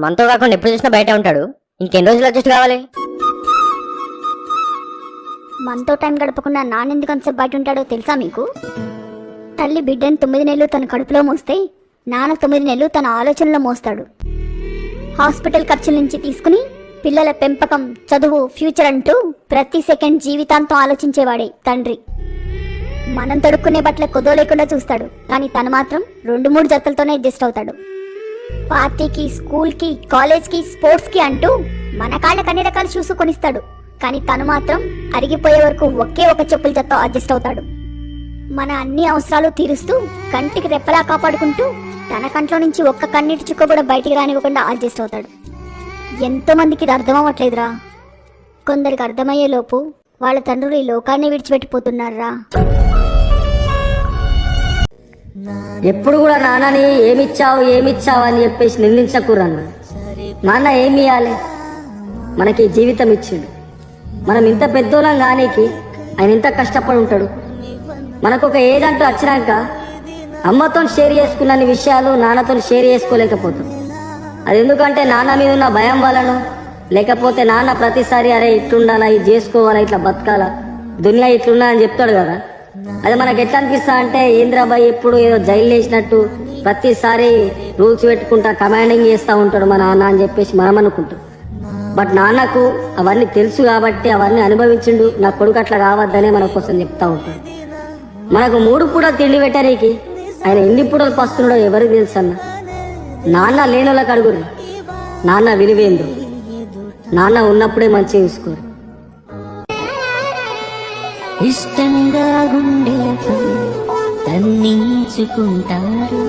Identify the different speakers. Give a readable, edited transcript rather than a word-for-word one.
Speaker 1: మనతో కాకుండా ఎప్పుడు చూసినా బయట ఉంటాడు. ఇంకెన్ని రోజులు అడ్జస్ట్ కావాలి?
Speaker 2: మనతో టైం గడపకుండా నాన్నెందుకు అంతసేపు బయట ఉంటాడో తెలుసా మీకు? తల్లి బిడ్డని 9 నెలలు తన కడుపులో మోస్తే నాన్న 9 నెలలు తన ఆలోచనలో మోస్తాడు. హాస్పిటల్ ఖర్చుల నుంచి తీసుకుని పిల్లల పెంపకం, చదువు, ఫ్యూచర్ అంటూ ప్రతి సెకండ్ జీవితాంతం ఆలోచించేవాడే తండ్రి. మనం తొడుక్కునే బట్టల కొదో లేకుండా చూస్తాడు, కానీ తను మాత్రం 2-3 జతలతోనే అడ్జస్ట్ అవుతాడు. పార్టీకి, స్కూల్కి, కాలేజ్కి, స్పోర్ట్స్కి అంటూ మన కాళ్ళకి అన్ని రకాల షూస్ కొనిస్తాడు, కానీ తను మాత్రం అరిగిపోయే వరకు ఒకే ఒక చెప్పుల జతతో అడ్జస్ట్ అవుతాడు. మన అన్ని అవసరాలు తీరుస్తూ కంటికి రెప్పలా కాపాడుకుంటూ తన కంట్లో నుంచి ఒక్క కన్నీటి చుక్క కూడా బయటికి రానివ్వకుండా అడ్జస్ట్ అవుతాడు. ఎంతో మందికి ఇది అర్థం అవ్వట్లేదురా. కొందరికి అర్థమయ్యే లోపు వాళ్ళ తండ్రులు ఈ లోకాన్ని విడిచిపెట్టిపోతున్నారా.
Speaker 3: ఎప్పుడు కూడా నాన్నని ఏమిచ్చావు అని చెప్పేసి నిందించకూరన్న. నాన్న ఏమి ఇవ్వాలి? మనకి జీవితం ఇచ్చిండు. మనం ఇంత పెద్దోళ్ళం కానీకి ఆయన ఇంత కష్టపడి ఉంటాడు. మనకు ఒక ఏజ్ అంటూ వచ్చినాక అమ్మతో షేర్ చేసుకున్న విషయాలు నాన్నతో షేర్ చేసుకోలేకపోతాం. అది ఎందుకంటే నాన్న మీద ఉన్న భయం వలన, లేకపోతే నాన్న ప్రతిసారి అరే ఇట్లుండాలా, ఇది చేసుకోవాలా, ఇట్లా బతకాలా, దునియా ఇట్లున్నా అని చెప్తాడు కదా. అది మనకు ఎట్లా అనిపిస్తా అంటే ఏంద్రాబాయ్ ఎప్పుడు ఏదో జైలు వేసినట్టు ప్రతిసారి రూల్స్ పెట్టుకుంటా కమాండింగ్ చేస్తూ ఉంటాడు మా నాన్న అని చెప్పేసి మనం అనుకుంటాం. బట్ నాన్నకు అవన్నీ తెలుసు కాబట్టి అవన్నీ అనుభవించిండు. నా కొడుకు అట్లా కావద్దనే మన కోసం చెప్తా ఉంటాడు. మనకు 3 పూటలు తిండి పెట్టడానికి ఆయన ఎన్ని పూటలు పస్తున్నాడో ఎవరికి తెలుసు అన్న. నాన్న లేనోళ్ళకి అడుగురు నాన్న విలువేందు. నాన్న ఉన్నప్పుడే మంచిగా చూసుకోరు.
Speaker 4: ఇష్టంగా గుండెలపై తన్నించుకుంటారు.